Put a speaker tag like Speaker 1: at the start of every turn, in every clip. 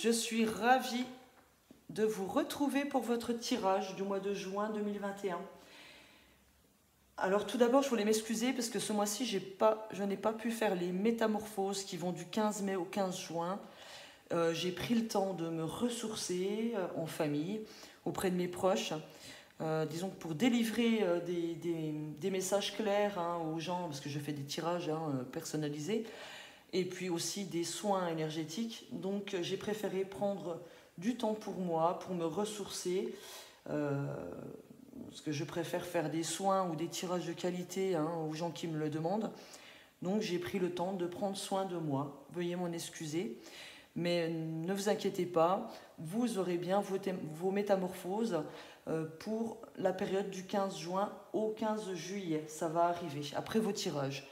Speaker 1: je suis ravie de vous retrouver pour votre tirage du mois de juin 2021. Alors tout d'abord, je voulais m'excuser parce que ce mois-ci, je n'ai pas pu faire les métamorphoses qui vont du 15 mai au 15 juin. J'ai pris le temps de me ressourcer en famille, auprès de mes proches, disons que pour délivrer des messages clairs aux gens, parce que je fais des tirages personnalisés, et puis aussi des soins énergétiques. Donc j'ai préféré prendre du temps pour moi, pour me ressourcer, parce que je préfère faire des soins ou des tirages de qualité aux gens qui me le demandent. Donc j'ai pris le temps de prendre soin de moi. Veuillez m'en excuser. Mais ne vous inquiétez pas, vous aurez bien vos métamorphoses pour la période du 15 juin au 15 juillet. Ça va arriver, après vos tirages.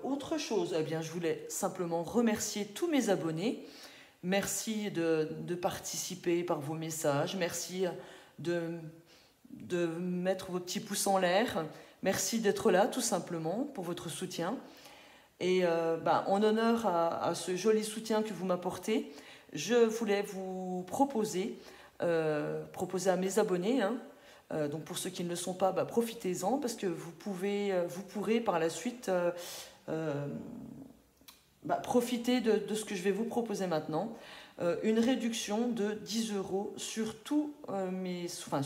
Speaker 1: Autre chose, eh bien, je voulais simplement remercier tous mes abonnés. Merci de participer par vos messages. Merci de mettre vos petits pouces en l'air. Merci d'être là, tout simplement, pour votre soutien. Et en honneur à ce joli soutien que vous m'apportez, je voulais vous proposer à mes abonnés, donc pour ceux qui ne le sont pas, profitez-en, parce que vous pourrez par la suite profiter de ce que je vais vous proposer maintenant. Une réduction de 10 € sur tous mes soins.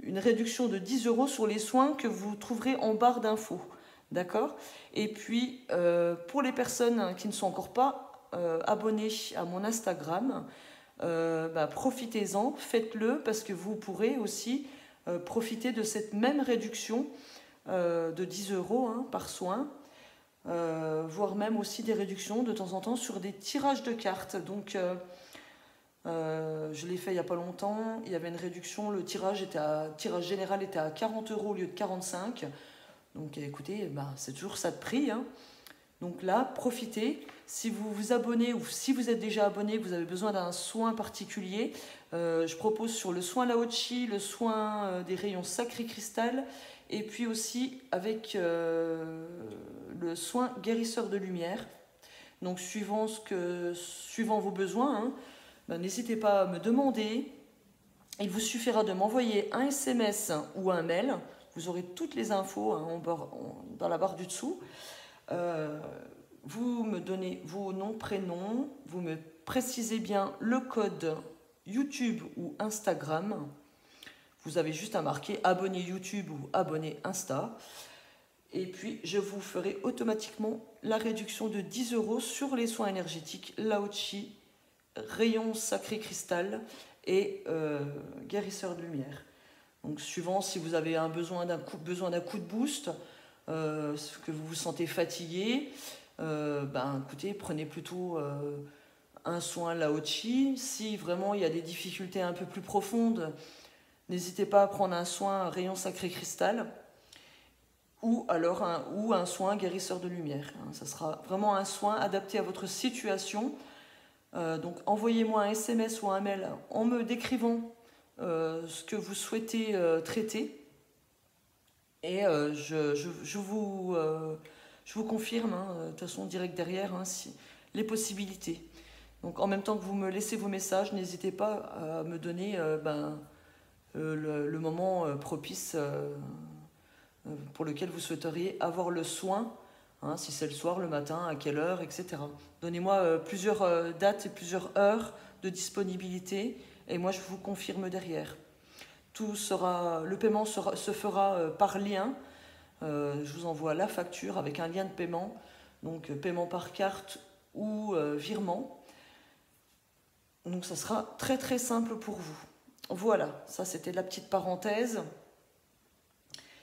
Speaker 1: Une réduction de 10 € sur les soins que vous trouverez en barre d'infos. D'accord? Et puis, pour les personnes qui ne sont encore pas abonnées à mon Instagram, profitez-en, faites-le, parce que vous pourrez aussi profiter de cette même réduction de 10 € par soin, voire même aussi des réductions de temps en temps sur des tirages de cartes. Donc, je l'ai fait il n'y a pas longtemps, il y avait une réduction, le tirage général était à 40 € au lieu de 45 €. Donc écoutez, c'est toujours ça de prix. Donc là, profitez. Si vous vous abonnez ou si vous êtes déjà abonné, que vous avez besoin d'un soin particulier, je propose sur le soin Lao-Chi, le soin des rayons sacré cristal, et puis aussi avec le soin guérisseur de lumière. Donc suivant vos besoins, n'hésitez pas à me demander. Il vous suffira de m'envoyer un SMS ou un mail. Vous aurez toutes les infos dans la barre du dessous. Vous me donnez vos noms, prénoms. Vous me précisez bien le code YouTube ou Instagram. Vous avez juste à marquer abonné YouTube ou abonné Insta. Et puis, je vous ferai automatiquement la réduction de 10 € sur les soins énergétiques Lao-Chi, rayon sacré cristal et guérisseur de lumière. Donc, suivant si vous avez besoin d'un coup de boost, que vous vous sentez fatigué, écoutez, prenez plutôt un soin Lao-Chi. Si vraiment il y a des difficultés un peu plus profondes, n'hésitez pas à prendre un soin rayon sacré cristal ou alors un soin guérisseur de lumière. Ça sera vraiment un soin adapté à votre situation. Donc, envoyez-moi un SMS ou un mail en me décrivant ce que vous souhaitez traiter, et je vous confirme de toute façon direct derrière les possibilités. Donc en même temps que vous me laissez vos messages, n'hésitez pas à me donner le moment propice pour lequel vous souhaiteriez avoir le soin, si c'est le soir, le matin, à quelle heure, etc. Donnez-moi plusieurs dates et plusieurs heures de disponibilité, et moi je vous confirme derrière. Le paiement se fera par lien. Je vous envoie la facture avec un lien de paiement, donc paiement par carte ou virement. Donc ça sera très très simple pour vous. Voilà, ça c'était la petite parenthèse.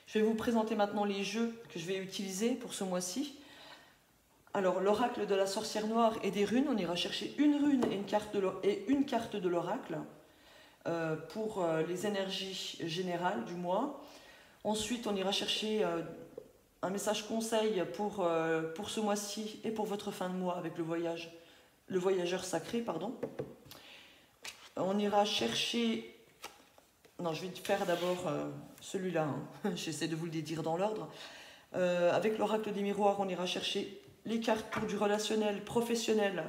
Speaker 1: Je vais vous présenter maintenant les jeux que je vais utiliser pour ce mois-ci. Alors, l'oracle de la sorcière noire et des runes, on ira chercher une rune et une carte de l'oracle pour les énergies générales du mois. Ensuite, on ira chercher un message conseil pour ce mois-ci et pour votre fin de mois avec le voyageur sacré, pardon. On ira chercher... Non, je vais faire d'abord celui-là. J'essaie de vous le dire dans l'ordre. Avec l'oracle des miroirs, on ira chercher les cartes pour du relationnel, professionnel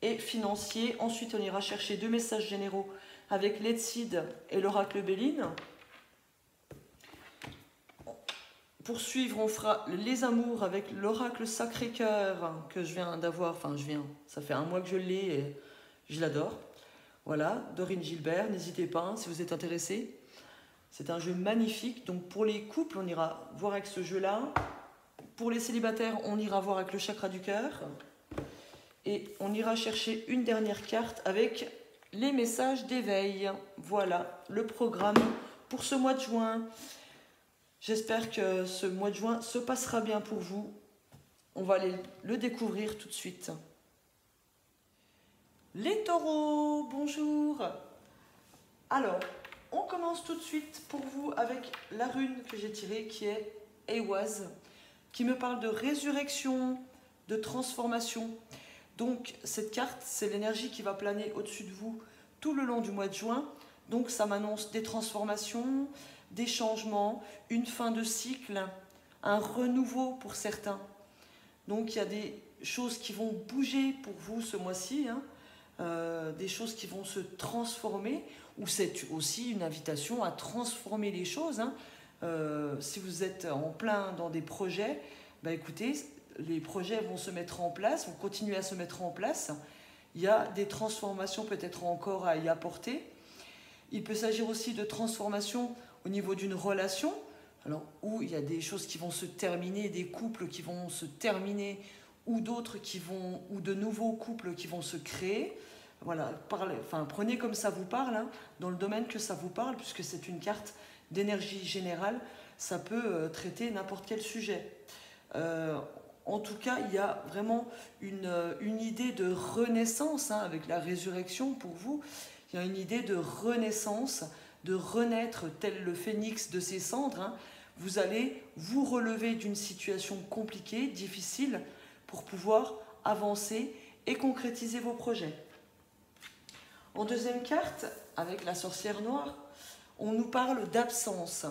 Speaker 1: et financier. Ensuite, on ira chercher 2 messages généraux avec l'Etcid et l'oracle Béline. Pour suivre, on fera les amours avec l'oracle Sacré-Cœur que je viens d'avoir. Enfin, ça fait un mois que je l'ai et je l'adore. Voilà, Dorine Gilbert, n'hésitez pas hein, si vous êtes intéressé. C'est un jeu magnifique. Donc pour les couples, on ira voir avec ce jeu-là. Pour les célibataires, on ira voir avec le chakra du cœur. Et on ira chercher une dernière carte avec les messages d'éveil. Voilà, le programme pour ce mois de juin. J'espère que ce mois de juin se passera bien pour vous. On va aller le découvrir tout de suite. Les taureaux, bonjour. Alors, on commence tout de suite pour vous avec la rune que j'ai tirée qui est Ehwaz, qui me parle de résurrection, de transformation. Donc, cette carte, c'est l'énergie qui va planer au-dessus de vous tout le long du mois de juin. Donc, ça m'annonce des transformations, des changements, une fin de cycle, un renouveau pour certains. Donc il y a des choses qui vont bouger pour vous ce mois-ci, hein, des choses qui vont se transformer, ou c'est aussi une invitation à transformer les choses. Hein. Si vous êtes en plein dans des projets, bah écoutez, les projets vont se mettre en place, vont continuer à se mettre en place. Il y a des transformations peut-être encore à y apporter. Il peut s'agir aussi de transformations au niveau d'une relation, alors où il y a des choses qui vont se terminer, des couples qui vont se terminer, ou d'autres ou de nouveaux couples qui vont se créer. Voilà, prenez comme ça vous parle, hein, dans le domaine que ça vous parle, puisque c'est une carte d'énergie générale, ça peut traiter n'importe quel sujet. En tout cas, il y a vraiment une idée de renaissance hein, avec la résurrection pour vous. Il y a une idée de renaissance, de renaître tel le phénix de ses cendres. Hein. Vous allez vous relever d'une situation compliquée, difficile, pour pouvoir avancer et concrétiser vos projets. En deuxième carte, avec la sorcière noire, on nous parle d'absence.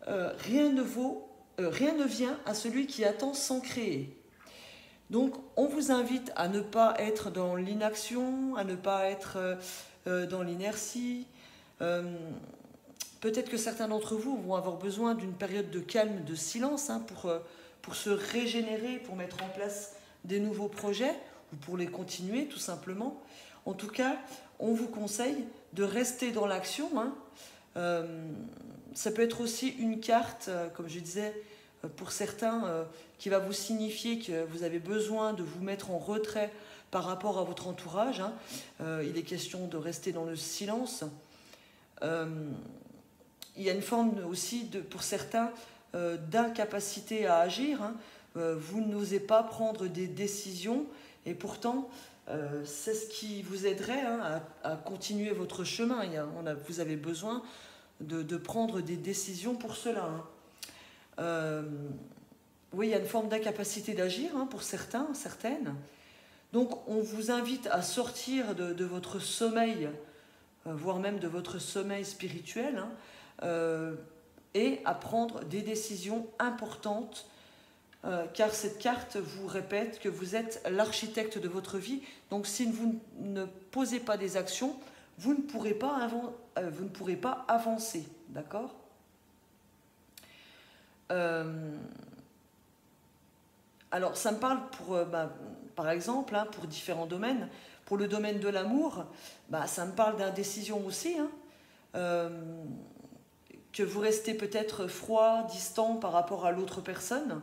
Speaker 1: Rien ne vient à celui qui attend sans créer. Donc, on vous invite à ne pas être dans l'inaction, à ne pas être dans l'inertie. Peut-être que certains d'entre vous vont avoir besoin d'une période de calme, de silence hein, pour se régénérer, pour mettre en place des nouveaux projets ou pour les continuer tout simplement. En tout cas, on vous conseille de rester dans l'action. Hein. Ça peut être aussi une carte, comme je disais, pour certains, qui va vous signifier que vous avez besoin de vous mettre en retrait par rapport à votre entourage. Hein. Il est question de rester dans le silence. Il y a une forme aussi, pour certains, d'incapacité à agir. Hein. Vous n'osez pas prendre des décisions et pourtant, c'est ce qui vous aiderait hein, à continuer votre chemin. Vous avez besoin de prendre des décisions pour cela. Hein. Oui, il y a une forme d'incapacité d'agir hein, pour certains, certaines. Donc, on vous invite à sortir de votre sommeil, voire même de votre sommeil spirituel, hein, et à prendre des décisions importantes, car cette carte vous répète que vous êtes l'architecte de votre vie. Donc, si vous ne posez pas des actions, vous ne pourrez pas avancer, d'accord ? Alors, ça me parle par exemple, hein, pour différents domaines. Pour le domaine de l'amour, ça me parle d'indécision aussi. Hein, que vous restez peut-être froid, distant par rapport à l'autre personne.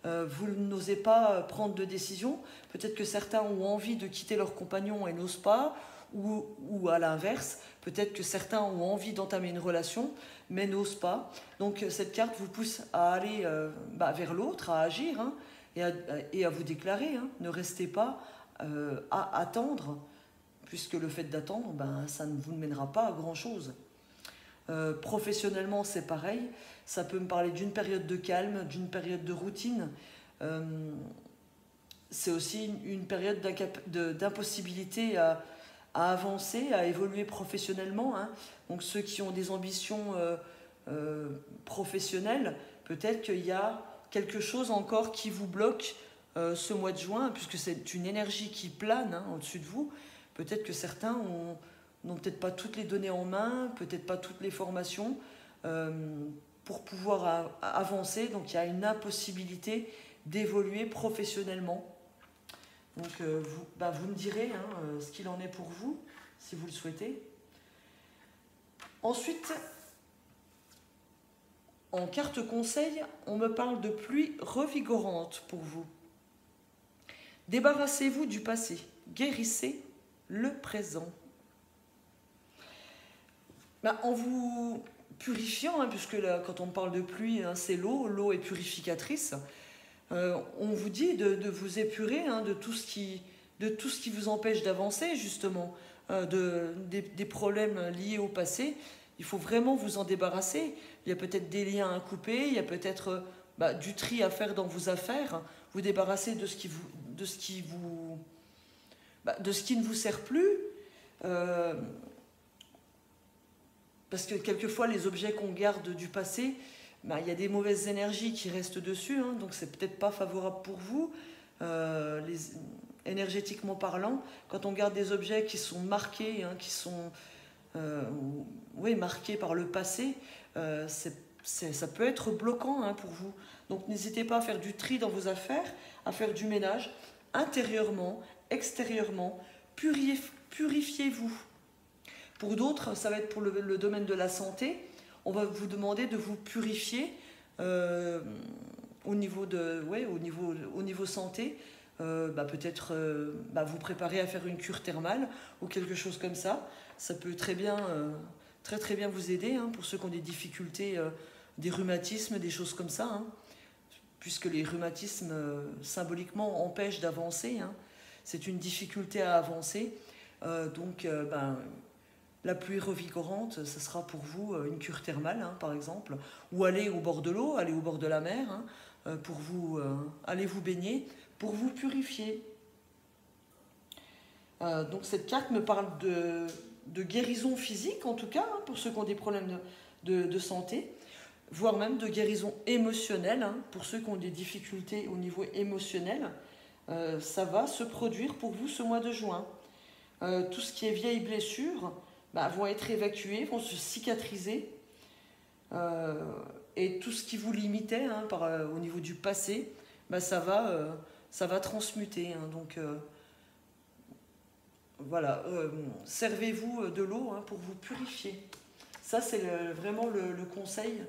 Speaker 1: Vous n'osez pas prendre de décision. Peut-être que certains ont envie de quitter leur compagnon et n'osent pas. Ou à l'inverse, peut-être que certains ont envie d'entamer une relation, mais n'osent pas. Donc cette carte vous pousse à aller vers l'autre, à agir, hein, et à vous déclarer. Hein. Ne restez pas à attendre, puisque le fait d'attendre, ça ne vous mènera pas à grand-chose. Professionnellement, c'est pareil. Ça peut me parler d'une période de calme, d'une période de routine. C'est aussi une période d'impossibilité à avancer, à évoluer professionnellement. Hein. Donc ceux qui ont des ambitions professionnelles, peut-être qu'il y a quelque chose encore qui vous bloque ce mois de juin, puisque c'est une énergie qui plane hein, au-dessus de vous. Peut-être que certains n'ont peut-être pas toutes les données en main, peut-être pas toutes les formations pour pouvoir avancer. Donc il y a une impossibilité d'évoluer professionnellement. Donc vous me direz hein, ce qu'il en est pour vous, si vous le souhaitez. Ensuite, en carte conseil, on me parle de pluie revigorante pour vous. Débarrassez-vous du passé, guérissez le présent. En vous purifiant, hein, puisque là, quand on parle de pluie, hein, c'est l'eau est purificatrice, on vous dit de vous épurer hein, de tout ce qui vous empêche d'avancer, justement, des problèmes liés au passé. Il faut vraiment vous en débarrasser. Il y a peut-être des liens à couper, il y a peut-être du tri à faire dans vos affaires, vous débarrasser de ce qui ne vous sert plus. Parce que quelquefois, les objets qu'on garde du passé, il y a des mauvaises énergies qui restent dessus, hein, donc c'est peut-être pas favorable pour vous, énergétiquement parlant. Quand on garde des objets qui sont marqués, hein, qui sont marqués par le passé, ça peut être bloquant hein, pour vous. Donc n'hésitez pas à faire du tri dans vos affaires, à faire du ménage, intérieurement, extérieurement, purifiez-vous. Pour d'autres, ça va être pour le domaine de la santé. On va vous demander de vous purifier au niveau santé. Peut-être vous préparer à faire une cure thermale ou quelque chose comme ça. Ça peut très bien vous aider hein, pour ceux qui ont des difficultés, des rhumatismes, des choses comme ça. Hein, puisque les rhumatismes, symboliquement, empêchent d'avancer. Hein. C'est une difficulté à avancer. La pluie revigorante, ce sera pour vous une cure thermale, hein, par exemple, ou aller au bord de l'eau, aller au bord de la mer, hein, pour vous aller vous baigner, pour vous purifier. Donc cette carte me parle de guérison physique, en tout cas, hein, pour ceux qui ont des problèmes de santé, voire même de guérison émotionnelle, hein, pour ceux qui ont des difficultés au niveau émotionnel. Ça va se produire pour vous ce mois de juin. Tout ce qui est vieilles blessures vont être évacuées, vont se cicatriser. Et tout ce qui vous limitait hein, au niveau du passé, ça va transmuter. Hein, donc voilà, servez-vous de l'eau hein, pour vous purifier. Ça, c'est vraiment le conseil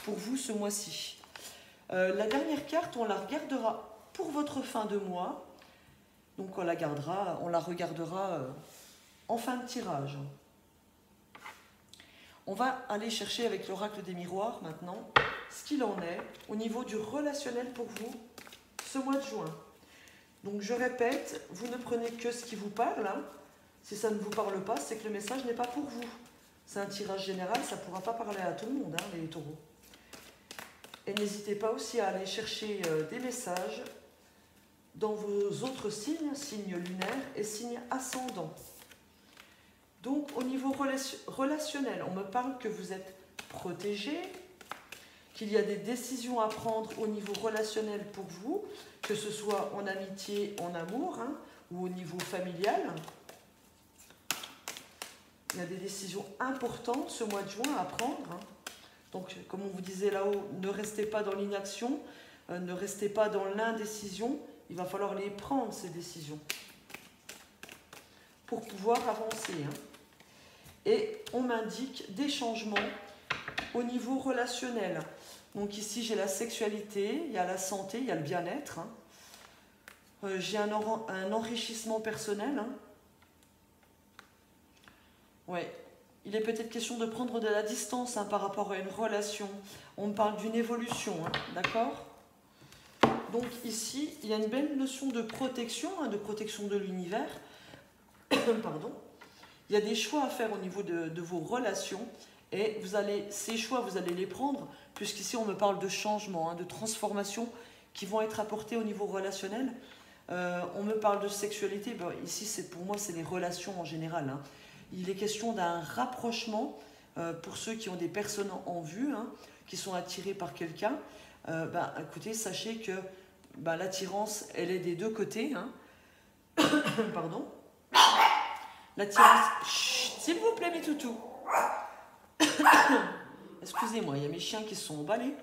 Speaker 1: pour vous ce mois-ci. La dernière carte, on la regardera pour votre fin de mois. Donc on la regardera en fin de tirage. On va aller chercher avec l'oracle des miroirs maintenant ce qu'il en est au niveau du relationnel pour vous ce mois de juin. Donc je répète, vous ne prenez que ce qui vous parle. Hein. Si ça ne vous parle pas, c'est que le message n'est pas pour vous. C'est un tirage général, ça ne pourra pas parler à tout le monde, hein, les taureaux. Et n'hésitez pas aussi à aller chercher des messages dans vos autres signes, signes lunaires et signes ascendants. Donc au niveau relationnel, on me parle que vous êtes protégé, qu'il y a des décisions à prendre au niveau relationnel pour vous, que ce soit en amitié, en amour, hein, ou au niveau familial. Il y a des décisions importantes ce mois de juin à prendre. Hein. Donc comme on vous disait là-haut, ne restez pas dans l'inaction, ne restez pas dans l'indécision. Il va falloir les prendre, ces décisions, pour pouvoir avancer. Hein. Et on m'indique des changements au niveau relationnel. Donc ici, j'ai la sexualité, il y a la santé, il y a le bien-être. Hein. J'ai un enrichissement personnel. Hein. Ouais. Il est peut-être question de prendre de la distance hein, par rapport à une relation. On me parle d'une évolution, hein, d'accord ? Donc ici, il y a une belle notion de protection, hein, de protection de l'univers. Pardon. Il y a des choix à faire au niveau de vos relations et ces choix, vous allez les prendre, puisqu'ici on me parle de changement, hein, de transformation qui vont être apportées au niveau relationnel. On me parle de sexualité, ici pour moi c'est les relations en général. Hein. Il est question d'un rapprochement pour ceux qui ont des personnes en vue, hein, qui sont attirés par quelqu'un. Écoutez, sachez que l'attirance, elle est des deux côtés. Hein. Pardon. L'attirance... S'il vous plaît, mes toutous. Excusez-moi, il y a mes chiens qui se sont emballés.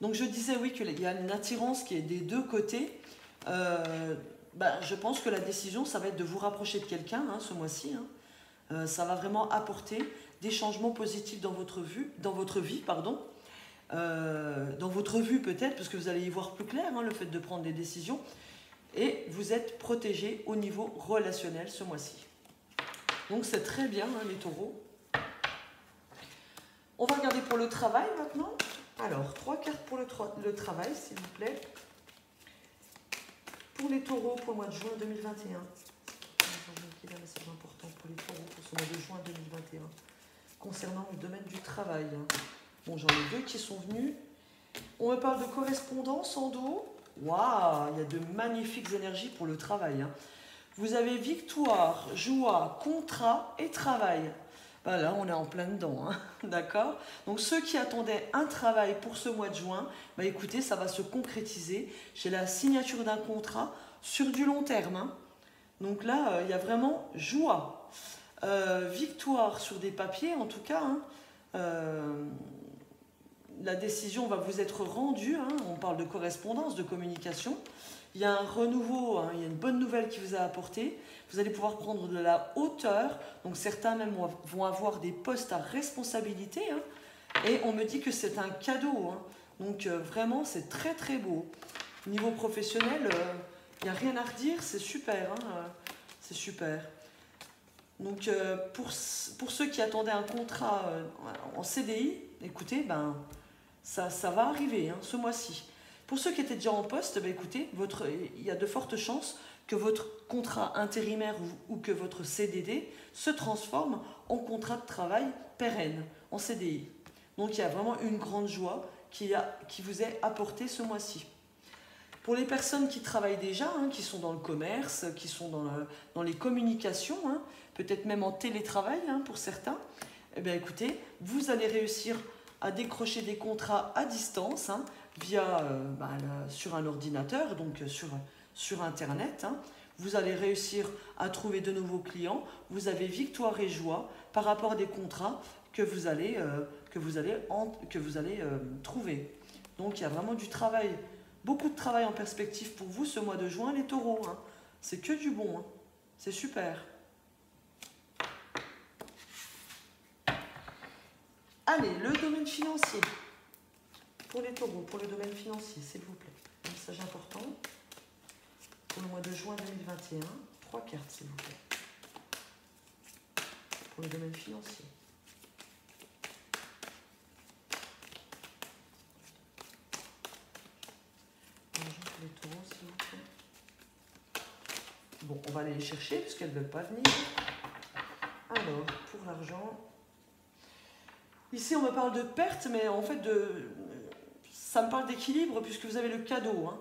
Speaker 1: Donc je disais oui qu'il y a une attirance qui est des deux côtés. Je pense que la décision, ça va être de vous rapprocher de quelqu'un hein, ce mois-ci. Hein. Ça va vraiment apporter des changements positifs dans votre vie. Pardon. Dans votre vue peut-être, parce que vous allez y voir plus clair, hein, le fait de prendre des décisions. Et vous êtes protégé au niveau relationnel ce mois-ci. Donc c'est très bien hein, les taureaux. On va regarder pour le travail maintenant. Alors, 3 cartes pour le travail, s'il vous plaît. Pour les taureaux, pour le mois de juin 2021. Quel message important pour les taureaux pour ce mois de juin 2021 concernant le domaine du travail. Bon, j'en ai 2 qui sont venus. On me parle de correspondance en dos. Waouh, il y a de magnifiques énergies pour le travail. Hein. Vous avez victoire, joie, contrat et travail. Là, on est en plein dedans, hein. D'accord? Donc, ceux qui attendaient un travail pour ce mois de juin, écoutez, ça va se concrétiser. J'ai la signature d'un contrat sur du long terme. Hein. Donc là, il y a vraiment joie. Victoire sur des papiers, en tout cas. Hein. La décision va vous être rendue. Hein. On parle de correspondance, de communication. Il y a un renouveau, hein, il y a une bonne nouvelle qui vous a apporté. Vous allez pouvoir prendre de la hauteur. Donc certains même vont avoir des postes à responsabilité. Hein, et on me dit que c'est un cadeau. Hein. Donc vraiment, c'est très très beau. Niveau professionnel, il n'y a rien à redire, c'est super. Hein, c'est super. Donc pour ceux qui attendaient un contrat en CDI, écoutez, ça va arriver hein, ce mois-ci. Pour ceux qui étaient déjà en poste, écoutez, il y a de fortes chances que votre contrat intérimaire ou que votre CDD se transforme en contrat de travail pérenne, en CDI. Donc il y a vraiment une grande joie qui vous est apportée ce mois-ci. Pour les personnes qui travaillent déjà, hein, qui sont dans le commerce, qui sont dans les communications, hein, peut-être même en télétravail hein, pour certains, écoutez, vous allez réussir à décrocher des contrats à distance, hein, sur un ordinateur, donc sur Internet. Hein. Vous allez réussir à trouver de nouveaux clients. Vous avez victoire et joie par rapport à des contrats que vous allez trouver. Donc il y a vraiment du travail, beaucoup de travail en perspective pour vous ce mois de juin, les taureaux. Hein. C'est que du bon, hein. C'est super. Allez, le domaine financier. Pour les taureaux, pour le domaine financier, s'il vous plaît. Un message important. Pour le mois de juin 2021, 3 cartes, s'il vous plaît. Pour le domaine financier. L'argent pour les taureaux, s'il vous plaît. Bon, on va aller les chercher, puisqu'elles ne veulent pas venir. Alors, pour l'argent... Ici, on me parle de perte, mais en fait, ça me parle d'équilibre, puisque vous avez le cadeau. Hein.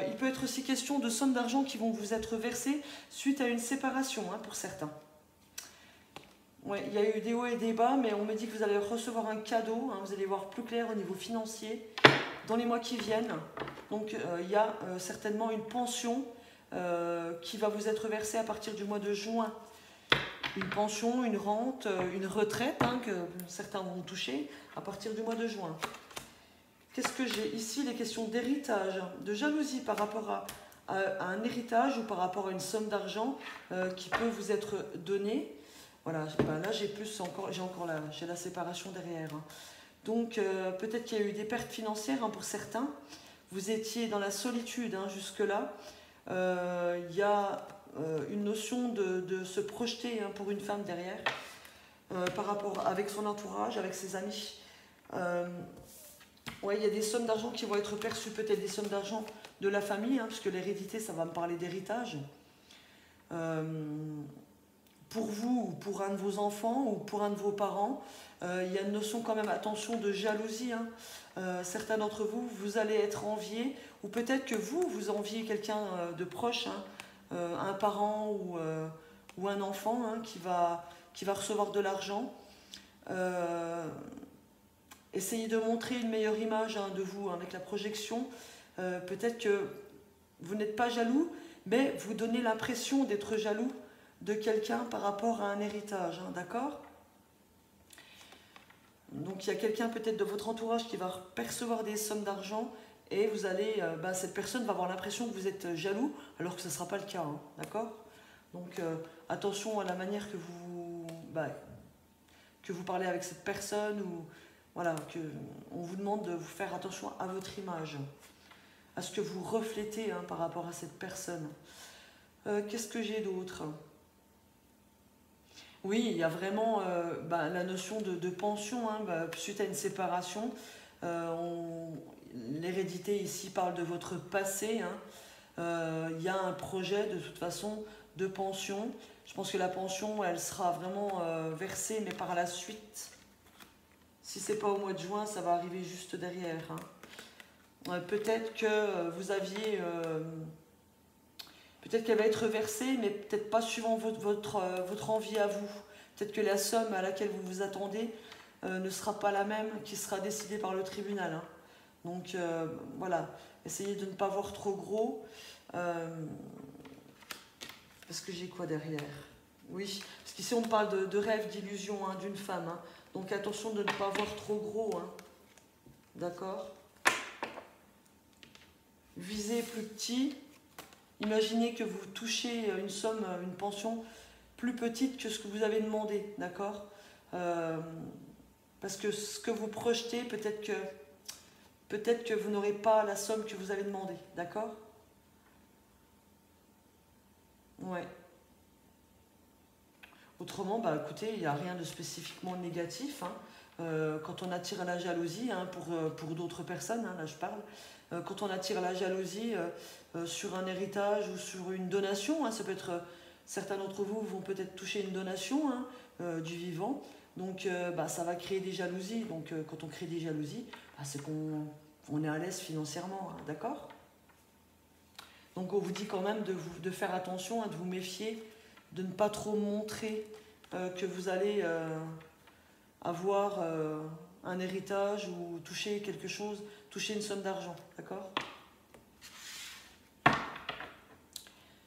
Speaker 1: Il peut être aussi question de sommes d'argent qui vont vous être versées suite à une séparation, hein, pour certains. Ouais, il y a eu des hauts et des bas, mais on me dit que vous allez recevoir un cadeau. Hein, vous allez voir plus clair au niveau financier dans les mois qui viennent. Donc, il y a certainement une pension qui va vous être versée à partir du mois de juin. Une pension, une rente, une retraite hein, que certains vont toucher à partir du mois de juin. Qu'est-ce que j'ai ici? Les questions d'héritage, de jalousie par rapport à un héritage ou par rapport à une somme d'argent qui peut vous être donnée. Voilà, là j'ai la séparation derrière. Hein. Donc peut-être qu'il y a eu des pertes financières hein, pour certains. Vous étiez dans la solitude hein, jusque-là. Il y a une notion de se projeter hein, pour une femme derrière, par rapport avec son entourage, avec ses amis. Ouais, il y a des sommes d'argent qui vont être perçues, peut-être des sommes d'argent de la famille, hein, puisque l'hérédité, ça va me parler d'héritage. Pour vous, ou pour un de vos enfants, ou pour un de vos parents, il y a une notion quand même, attention, de jalousie. Hein. Certains d'entre vous, vous allez être enviés, ou peut-être que vous enviez quelqu'un de proche, hein, un parent ou un enfant hein, qui va recevoir de l'argent. Essayez de montrer une meilleure image hein, de vous hein, avec la projection. Peut-être que vous n'êtes pas jaloux, mais vous donnez l'impression d'être jaloux de quelqu'un par rapport à un héritage, hein, d'accord? Donc il y a quelqu'un peut-être de votre entourage qui va percevoir des sommes d'argent et vous allez, cette personne va avoir l'impression que vous êtes jaloux alors que ce ne sera pas le cas, hein, d'accord? Donc attention à la manière que vous parlez avec cette personne, ou voilà, on vous demande de vous faire attention à votre image, à ce que vous reflétez, hein, par rapport à cette personne. Qu'est-ce que j'ai d'autre? Oui, il y a vraiment la notion de pension, hein, suite à une séparation. L'hérédité ici parle de votre passé, hein. Il y a un projet de toute façon de pension. Je pense que la pension, elle sera vraiment versée, mais par la suite. Si c'est pas au mois de juin, ça va arriver juste derrière, hein. Peut-être que vous aviez... peut-être qu'elle va être versée, mais peut-être pas suivant votre envie à vous. Peut-être que la somme à laquelle vous vous attendez ne sera pas la même qui sera décidée par le tribunal, hein. Donc voilà, essayez de ne pas voir trop gros. Parce que j'ai quoi derrière? Oui, parce qu'ici on parle de rêve, d'illusion, hein, d'une femme, hein. Donc attention de ne pas voir trop gros, hein. D'accord? Visez plus petit. Imaginez que vous touchez une somme, une pension plus petite que ce que vous avez demandé, d'accord? Parce que ce que vous projetez, peut-être que vous n'aurez pas la somme que vous avez demandé, d'accord? Ouais. Autrement, écoutez, il n'y a rien de spécifiquement négatif, hein. Quand on attire la jalousie, hein, pour d'autres personnes, hein, là je parle, quand on attire la jalousie sur un héritage ou sur une donation, hein, ça peut être, certains d'entre vous vont peut-être toucher une donation, hein, du vivant, donc ça va créer des jalousies. Donc quand on crée des jalousies, c'est qu'on est à l'aise financièrement, hein, d'accord? Donc on vous dit quand même de faire attention, hein, de vous méfier, de ne pas trop montrer que vous allez avoir un héritage ou toucher quelque chose, toucher une somme d'argent, d'accord?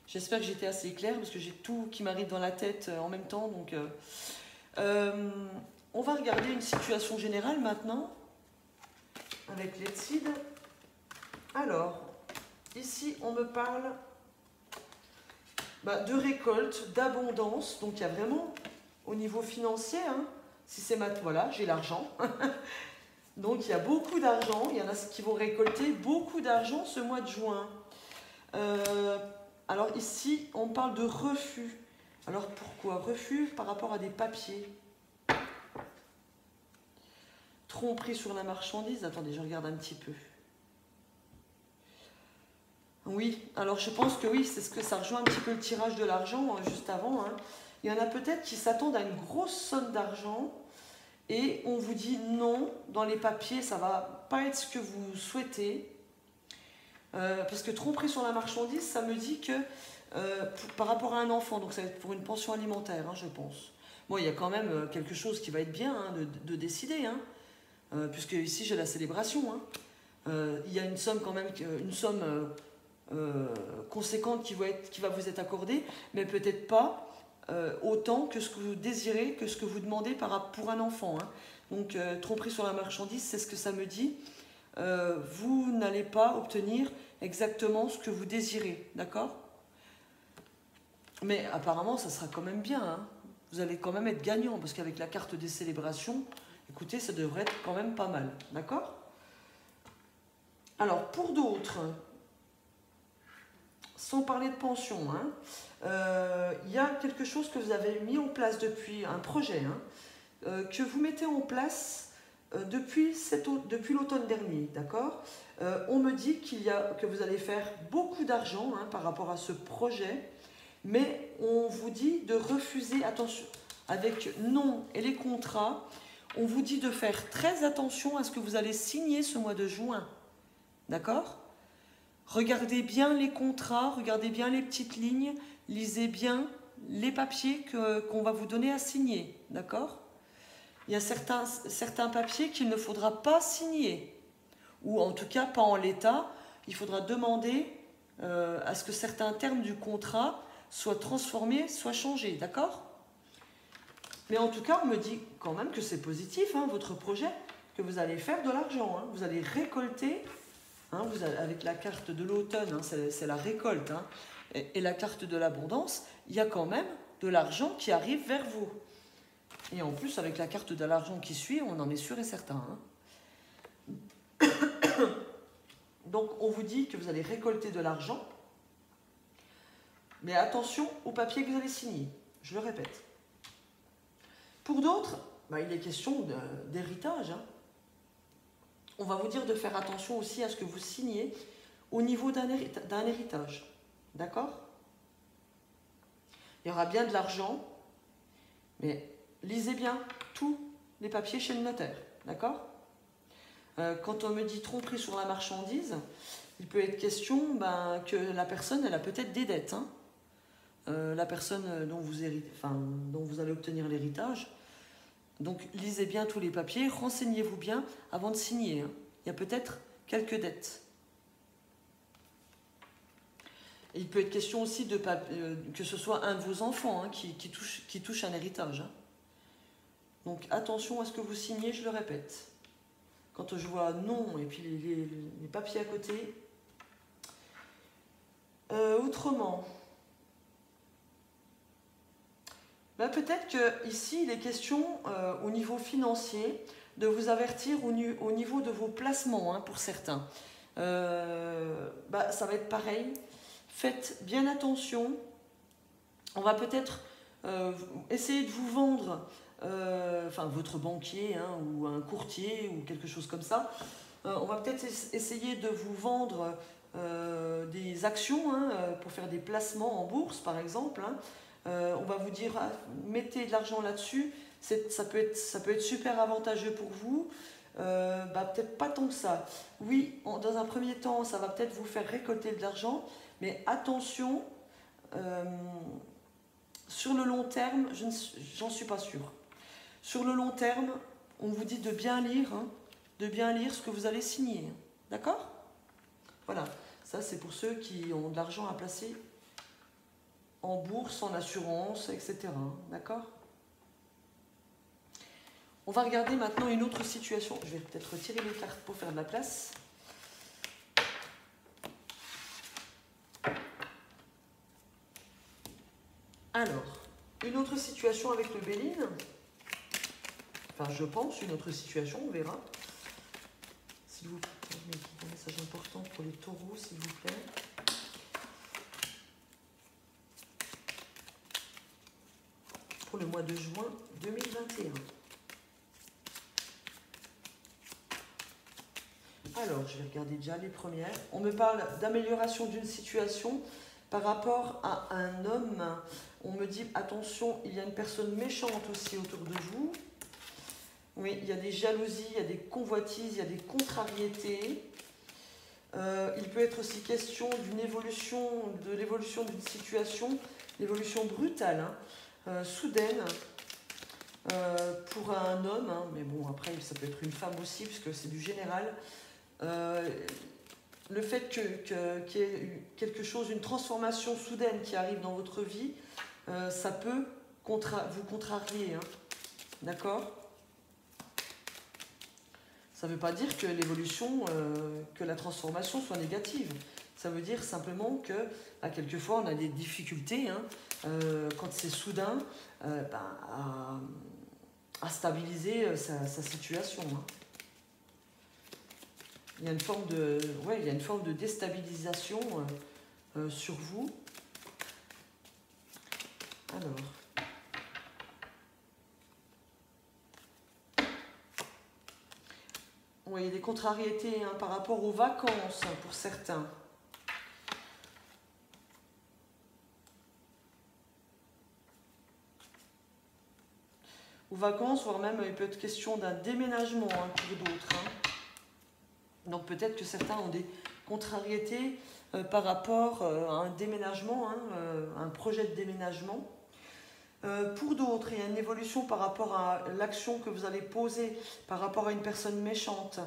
Speaker 1: J'espère que j'étais assez claire parce que j'ai tout qui m'arrive dans la tête en même temps. Donc, on va regarder une situation générale maintenant avec l'Etsid. Alors, ici on me parle de récolte, d'abondance. Donc il y a vraiment au niveau financier, hein, si c'est voilà, j'ai l'argent. Donc il y a beaucoup d'argent. Il y en a qui vont récolter beaucoup d'argent ce mois de juin. Alors ici, on parle de refus. Alors pourquoi? Refus par rapport à des papiers. Tromperie sur la marchandise. Attendez, je regarde un petit peu. Oui, alors je pense que oui, c'est ce que ça rejoint un petit peu le tirage de l'argent, hein, juste avant, hein. Il y en a peut-être qui s'attendent à une grosse somme d'argent et on vous dit non, dans les papiers, ça ne va pas être ce que vous souhaitez. Parce que tromperie sur la marchandise, ça me dit que par rapport à un enfant, donc ça va être pour une pension alimentaire, hein, je pense. Bon, il y a quand même quelque chose qui va être bien, hein, de décider, hein, puisque ici j'ai la célébration, hein. Il y a une somme quand même, une somme conséquente qui va vous être accordée, mais peut-être pas autant que ce que vous désirez, que ce que vous demandez pour un enfant, hein. Donc tromperie sur la marchandise, c'est ce que ça me dit. Vous n'allez pas obtenir exactement ce que vous désirez, d'accord? Mais apparemment, ça sera quand même bien, hein. Vous allez quand même être gagnant, parce qu'avec la carte des célébrations, écoutez, ça devrait être quand même pas mal, d'accord? Alors, pour d'autres, sans parler de pension, hein, y a quelque chose que vous avez mis en place depuis, un projet, hein, que vous mettez en place depuis l'automne dernier, d'accord? On me dit que vous allez faire beaucoup d'argent, hein, par rapport à ce projet, mais on vous dit de refuser, attention, avec non et les contrats, on vous dit de faire très attention à ce que vous allez signer ce mois de juin, d'accord? Regardez bien les contrats, regardez bien les petites lignes, lisez bien les papiers qu'on va vous donner à signer, d'accord? Il y a certains papiers qu'il ne faudra pas signer, ou en tout cas pas en l'état. il faudra demander à ce que certains termes du contrat soient transformés, soient changés, d'accord? Mais en tout cas, on me dit quand même que c'est positif, hein, votre projet, que vous allez faire de l'argent, hein, vous allez récolter, hein, avec la carte de l'automne, hein, c'est la récolte, hein, et la carte de l'abondance, il y a quand même de l'argent qui arrive vers vous. Et en plus, avec la carte de l'argent qui suit, on en est sûr et certain. Hein. Donc, on vous dit que vous allez récolter de l'argent, mais attention au papier que vous allez signer, je le répète. Pour d'autres, bah, il est question d'héritage. Hein. On va vous dire de faire attention aussi à ce que vous signez au niveau d'un héritage. D'accord? Il y aura bien de l'argent, mais lisez bien tous les papiers chez le notaire. D'accord? Quand on me dit tromperie sur la marchandise, il peut être question que la personne, elle a peut-être des dettes. Hein. La personne dont vous allez obtenir l'héritage. Donc, lisez bien tous les papiers, renseignez-vous bien avant de signer. Hein. Il y a peut-être quelques dettes. Et il peut être question aussi que ce soit un de vos enfants hein, qui touche un héritage. Hein. Donc, attention à ce que vous signez, je le répète. Quand je vois non et puis les papiers à côté. Autrement, peut-être qu'ici, il est question au niveau financier de vous avertir au niveau de vos placements hein, pour certains. Ça va être pareil. Faites bien attention. On va peut-être essayer de vous vendre, votre banquier hein, ou un courtier ou quelque chose comme ça. On va peut-être essayer de vous vendre des actions hein, pour faire des placements en bourse, par exemple. Hein. On va vous dire, mettez de l'argent là-dessus, ça peut être super avantageux pour vous. Peut-être pas tant que ça. Oui, dans un premier temps, ça va peut-être vous faire récolter de l'argent, mais attention, sur le long terme, j'en suis pas sûre. Sur le long terme, on vous dit de bien lire ce que vous allez signer. D'accord? Voilà, ça c'est pour ceux qui ont de l'argent à placer en bourse, en assurance, etc. D'accord? On va regarder maintenant une autre situation. Je vais peut-être retirer les cartes pour faire de la place. Alors, une autre situation avec le Béline. Enfin, je pense, une autre situation, on verra. S'il vous plaît, un message important pour les taureaux, s'il vous plaît. Pour le mois de juin 2021. Alors, je vais regarder déjà les premières. On me parle d'amélioration d'une situation par rapport à un homme. On me dit, attention, il y a une personne méchante aussi autour de vous. Oui, il y a des jalousies, il y a des convoitises, il y a des contrariétés. Il peut être aussi question de l'évolution d'une situation, l'évolution brutale, hein, soudaine, pour un homme, hein, mais bon, après, ça peut être une femme aussi, puisque c'est du général. Le fait qu'il y ait quelque chose, une transformation soudaine qui arrive dans votre vie, ça peut vous contrarier, hein, d'accord? Ça ne veut pas dire que l'évolution, que la transformation soit négative. Ça veut dire simplement que, quelquefois, on a des difficultés, hein, quand c'est soudain, à stabiliser sa situation. Hein. Il y a une forme de déstabilisation sur vous. Alors. Oui, il y a des contrariétés hein, par rapport aux vacances pour certains. Aux vacances, voire même il peut être question d'un déménagement hein, pour d'autres. Hein. Donc peut-être que certains ont des contrariétés par rapport à un déménagement, hein, un projet de déménagement. Pour d'autres, il y a une évolution par rapport à l'action que vous allez poser par rapport à une personne méchante.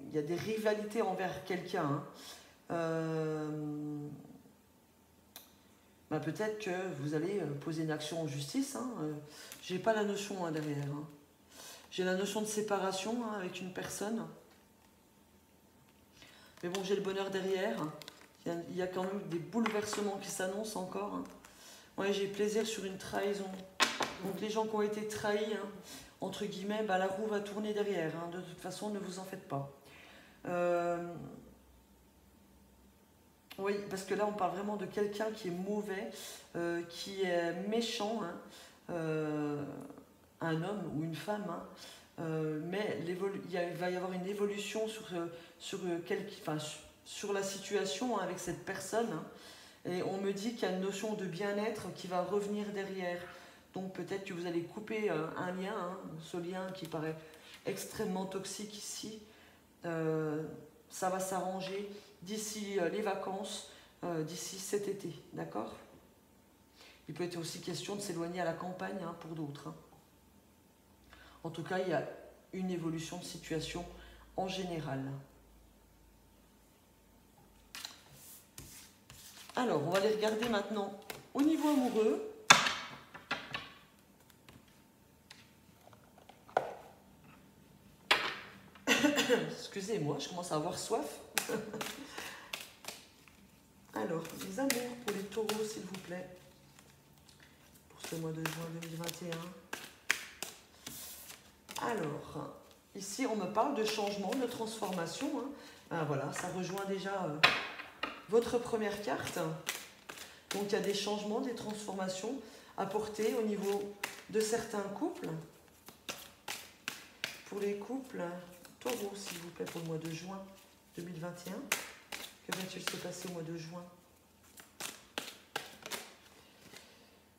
Speaker 1: il y a des rivalités envers quelqu'un. Hein. Bah, peut-être que vous allez poser une action en justice. Hein. J'ai pas la notion derrière. Hein. J'ai la notion de séparation avec une personne. Mais bon, j'ai le bonheur derrière. Il y a quand même des bouleversements qui s'annoncent encore. Hein. Ouais, j'ai plaisir sur une trahison. Donc les gens qui ont été trahis, hein, entre guillemets, bah, la roue va tourner derrière. Hein. De toute façon, ne vous en faites pas. Oui, parce que là, on parle vraiment de quelqu'un qui est mauvais, qui est méchant, hein, un homme ou une femme, hein, mais il va y avoir une évolution sur la situation hein, avec cette personne. Hein, et on me dit qu'il y a une notion de bien-être qui va revenir derrière. Donc peut-être que vous allez couper un lien, hein, ce lien qui paraît extrêmement toxique ici. Ça va s'arranger d'ici les vacances, d'ici cet été, d'accord? Il peut être aussi question de s'éloigner à la campagne hein, pour d'autres. Hein. En tout cas, il y a une évolution de situation en général. Alors, on va les regarder maintenant au niveau amoureux. Excusez-moi, je commence à avoir soif. Alors, les amours pour les taureaux, s'il vous plaît. Pour ce mois de juin 2021. Alors, ici, on me parle de changement, de transformation. Hein. Ah, voilà, ça rejoint déjà votre première carte. Donc, il y a des changements, des transformations apportées au niveau de certains couples. Pour les couples taureaux, s'il vous plaît, pour le mois de juin 2021. Que va-t-il se passer au mois de juin?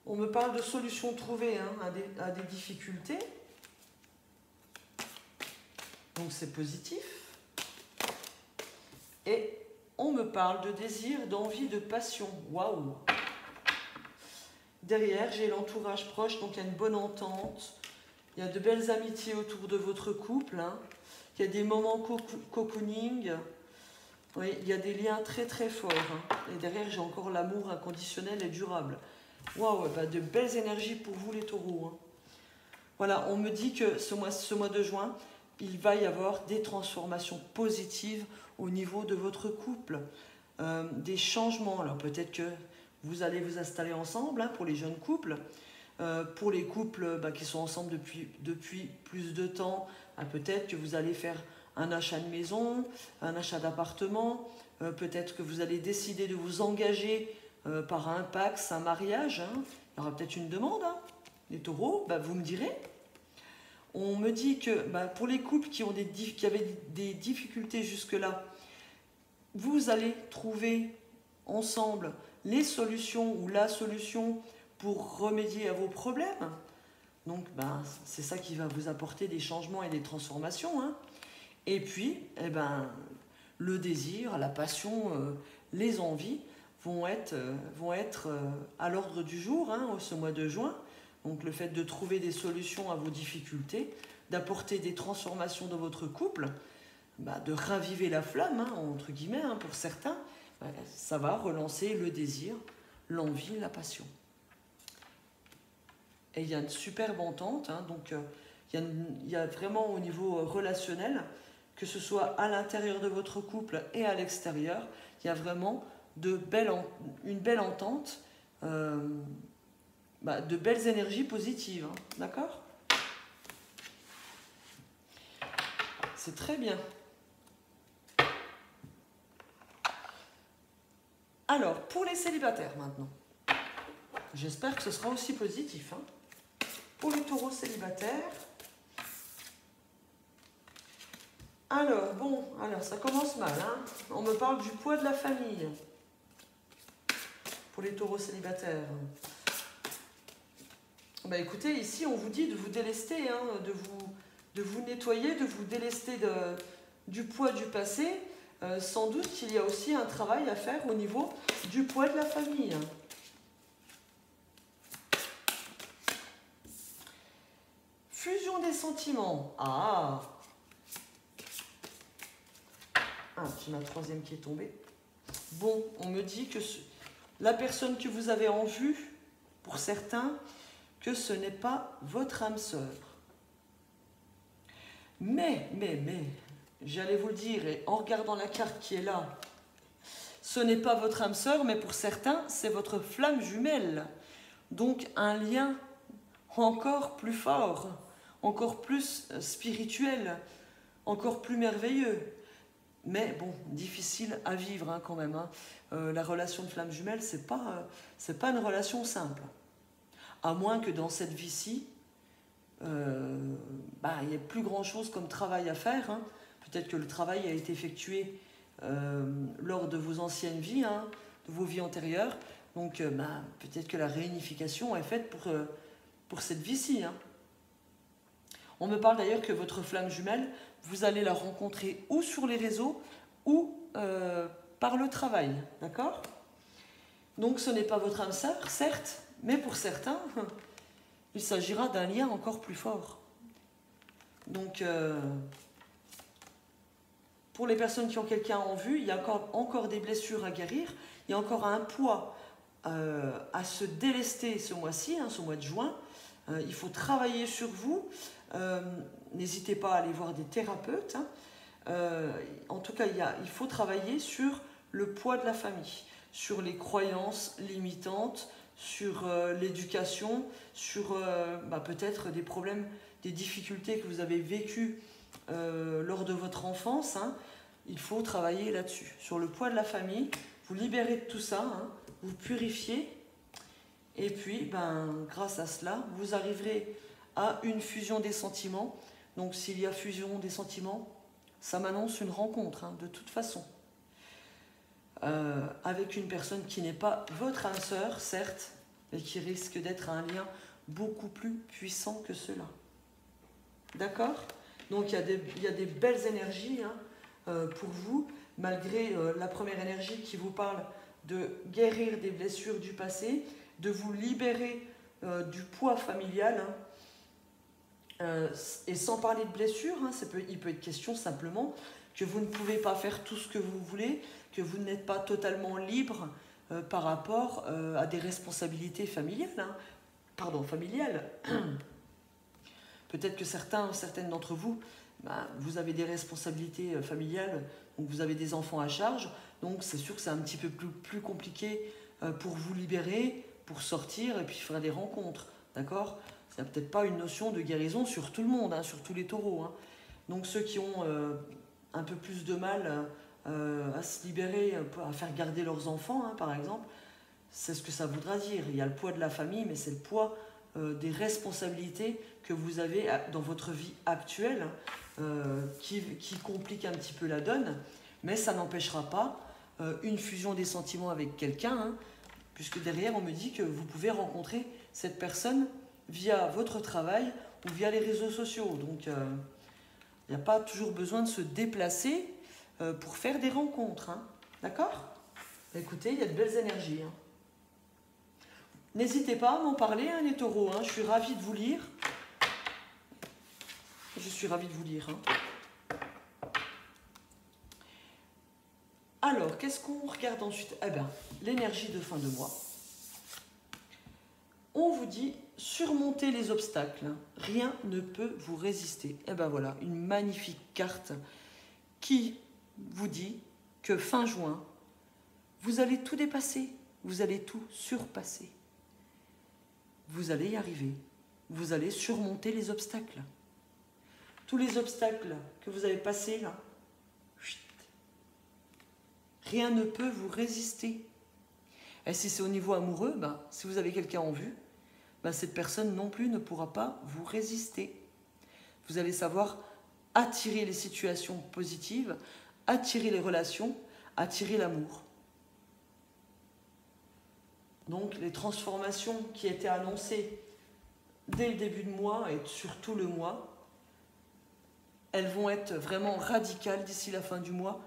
Speaker 1: On me parle de solutions trouvées hein, à des difficultés. Donc c'est positif. Et on me parle de désir, d'envie, de passion. Waouh! Derrière, j'ai l'entourage proche, donc il y a une bonne entente. Il y a de belles amitiés autour de votre couple. Hein. Il y a des moments cocooning. Oui, il y a des liens très très forts. Hein. Et derrière, j'ai encore l'amour inconditionnel et durable. Waouh, bah de belles énergies pour vous les taureaux. Hein. Voilà, on me dit que ce mois de juin, il va y avoir des transformations positives au niveau de votre couple. Des changements. Alors peut-être que vous allez vous installer ensemble hein, pour les jeunes couples. Pour les couples bah, qui sont ensemble depuis plus de temps, bah, peut-être que vous allez faire un achat de maison, un achat d'appartement, peut-être que vous allez décider de vous engager par un pax, un mariage. Hein. Il y aura peut-être une demande. Hein. Les taureaux, bah, vous me direz. On me dit que bah, pour les couples qui avaient des difficultés jusque-là, vous allez trouver ensemble les solutions ou la solution pour remédier à vos problèmes. Donc, ben, c'est ça qui va vous apporter des changements et des transformations. Hein. Et puis, eh ben, le désir, la passion, les envies vont être à l'ordre du jour hein, ce mois de juin. Donc, le fait de trouver des solutions à vos difficultés, d'apporter des transformations dans votre couple, ben, de raviver la flamme, hein, entre guillemets, hein, pour certains, ben, ça va relancer le désir, l'envie, la passion. Et il y a une superbe entente, hein, donc il y a vraiment au niveau relationnel, que ce soit à l'intérieur de votre couple et à l'extérieur, il y a vraiment une belle entente, bah, de belles énergies positives, hein, d'accord? C'est très bien. Alors, pour les célibataires maintenant, j'espère que ce sera aussi positif, hein. Pour les taureaux célibataires. Alors, bon, ça commence mal. Hein. On me parle du poids de la famille. Pour les taureaux célibataires. Bah écoutez, ici, on vous dit de vous délester, hein, de vous nettoyer, de vous délester du poids du passé. Sans doute qu'il y a aussi un travail à faire au niveau du poids de la famille. Fusion des sentiments. Ah! Ah, j'ai ma troisième qui est tombée. Bon, on me dit que la personne que vous avez en vue, pour certains, que ce n'est pas votre âme sœur. Mais, j'allais vous le dire, et en regardant la carte qui est là, ce n'est pas votre âme sœur, mais pour certains, c'est votre flamme jumelle. Donc un lien encore plus fort, encore plus spirituel, encore plus merveilleux. Mais bon, difficile à vivre hein, quand même. Hein. La relation de flamme jumelle, c'est pas une relation simple. À moins que dans cette vie-ci, il n'y ait plus grand-chose comme travail à faire. Hein. Peut-être que le travail a été effectué lors de vos anciennes vies, hein, de vos vies antérieures. Donc peut-être que la réunification est faite pour cette vie-ci. Hein. On me parle d'ailleurs que votre flamme jumelle, vous allez la rencontrer ou sur les réseaux ou par le travail, d'accord? Donc ce n'est pas votre âme sœur, certes, mais pour certains, il s'agira d'un lien encore plus fort. Donc pour les personnes qui ont quelqu'un en vue, il y a encore des blessures à guérir, il y a encore un poids à se délester ce mois-ci, hein, ce mois de juin. Il faut travailler sur vous. N'hésitez pas à aller voir des thérapeutes. Hein. En tout cas, il faut travailler sur le poids de la famille, sur les croyances limitantes, sur l'éducation, sur peut-être des problèmes, des difficultés que vous avez vécues lors de votre enfance. Hein. Il faut travailler là-dessus, sur le poids de la famille, vous libérez de tout ça, hein, vous purifiez, et puis grâce à cela, vous arriverez à une fusion des sentiments. Donc s'il y a fusion des sentiments, ça m'annonce une rencontre, hein, de toute façon. Avec une personne qui n'est pas votre âme sœur, certes, mais qui risque d'être un lien beaucoup plus puissant que cela. D'accord? Donc il y a des belles énergies hein, pour vous, malgré la première énergie qui vous parle de guérir des blessures du passé, de vous libérer du poids familial. Hein. Et sans parler de blessures, hein, il peut être question simplement que vous ne pouvez pas faire tout ce que vous voulez, que vous n'êtes pas totalement libre par rapport à des responsabilités familiales. Hein. Pardon, familiales. Peut-être que certaines d'entre vous, vous avez des responsabilités familiales, donc vous avez des enfants à charge, donc c'est sûr que c'est un petit peu plus compliqué pour vous libérer, pour sortir et puis faire des rencontres, d'accord? Il n'y a peut-être pas une notion de guérison sur tout le monde, hein, sur tous les taureaux. Hein. Donc ceux qui ont un peu plus de mal à se libérer, à faire garder leurs enfants, hein, par exemple, c'est ce que ça voudra dire. Il y a le poids de la famille, mais c'est le poids des responsabilités que vous avez dans votre vie actuelle qui complique un petit peu la donne, mais ça n'empêchera pas une fusion des sentiments avec quelqu'un, hein, puisque derrière on me dit que vous pouvez rencontrer cette personne via votre travail ou via les réseaux sociaux. Donc il n'y a pas toujours besoin de se déplacer pour faire des rencontres. Hein. D'accord? Écoutez, il y a de belles énergies. Hein. N'hésitez pas à m'en parler, hein, les taureaux. Hein. Je suis ravie de vous lire. Je suis ravie de vous lire. Hein. Alors, qu'est-ce qu'on regarde ensuite? Eh bien, l'énergie de fin de mois. On vous dit surmonter les obstacles. Rien ne peut vous résister. Eh bien voilà, une magnifique carte qui vous dit que fin juin, vous allez tout dépasser. Vous allez tout surpasser. Vous allez y arriver. Vous allez surmonter les obstacles. Tous les obstacles que vous avez passés là, rien ne peut vous résister. Et si c'est au niveau amoureux, si vous avez quelqu'un en vue, cette personne non plus ne pourra pas vous résister. Vous allez savoir attirer les situations positives, attirer les relations, attirer l'amour. Donc les transformations qui étaient annoncées dès le début de mois et sur tout le mois, elles vont être vraiment radicales d'ici la fin du mois.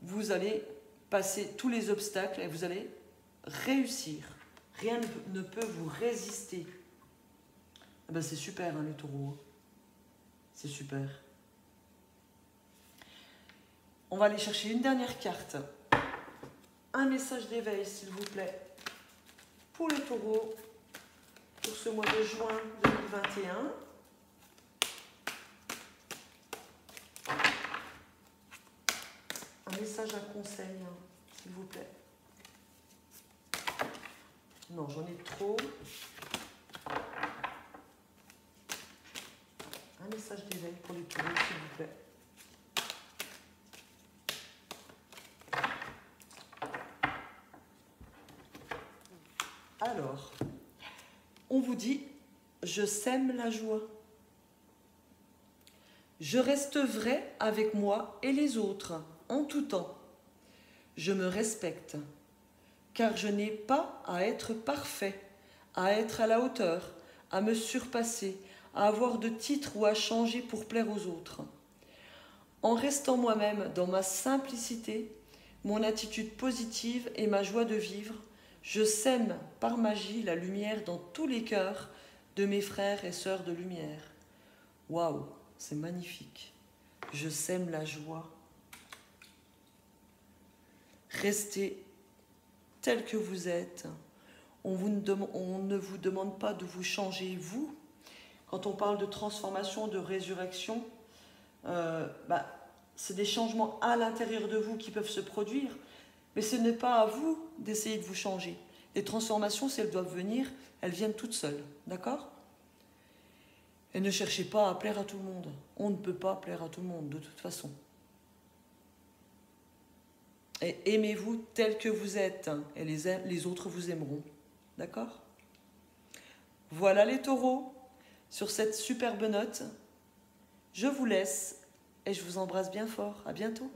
Speaker 1: Vous allez passer tous les obstacles et vous allez réussir. Rien ne peut vous résister. C'est super, hein, les taureaux. C'est super. On va aller chercher une dernière carte. Un message d'éveil, s'il vous plaît, pour les taureaux, pour ce mois de juin 2021. Un message, un conseil, hein, s'il vous plaît. Non, j'en ai trop. Un message d'éveil pour les taureaux, s'il vous plaît. Alors, on vous dit, je sème la joie. Je reste vrai avec moi et les autres, en tout temps. Je me respecte, car je n'ai pas à être parfait, à être à la hauteur, à me surpasser, à avoir de titres ou à changer pour plaire aux autres. En restant moi-même dans ma simplicité, mon attitude positive et ma joie de vivre, je sème par magie la lumière dans tous les cœurs de mes frères et sœurs de lumière. Waouh, c'est magnifique. Je sème la joie. Restez tel que vous êtes. On ne vous demande pas de vous changer, vous. Quand on parle de transformation, de résurrection, c'est des changements à l'intérieur de vous qui peuvent se produire, mais ce n'est pas à vous d'essayer de vous changer. Les transformations, si elles doivent venir, elles viennent toutes seules, d'accord? Et ne cherchez pas à plaire à tout le monde. On ne peut pas plaire à tout le monde, de toute façon. Et aimez-vous tel que vous êtes, hein, et les autres vous aimeront, d'accord? Voilà les taureaux, sur cette superbe note, je vous laisse et je vous embrasse bien fort. À bientôt.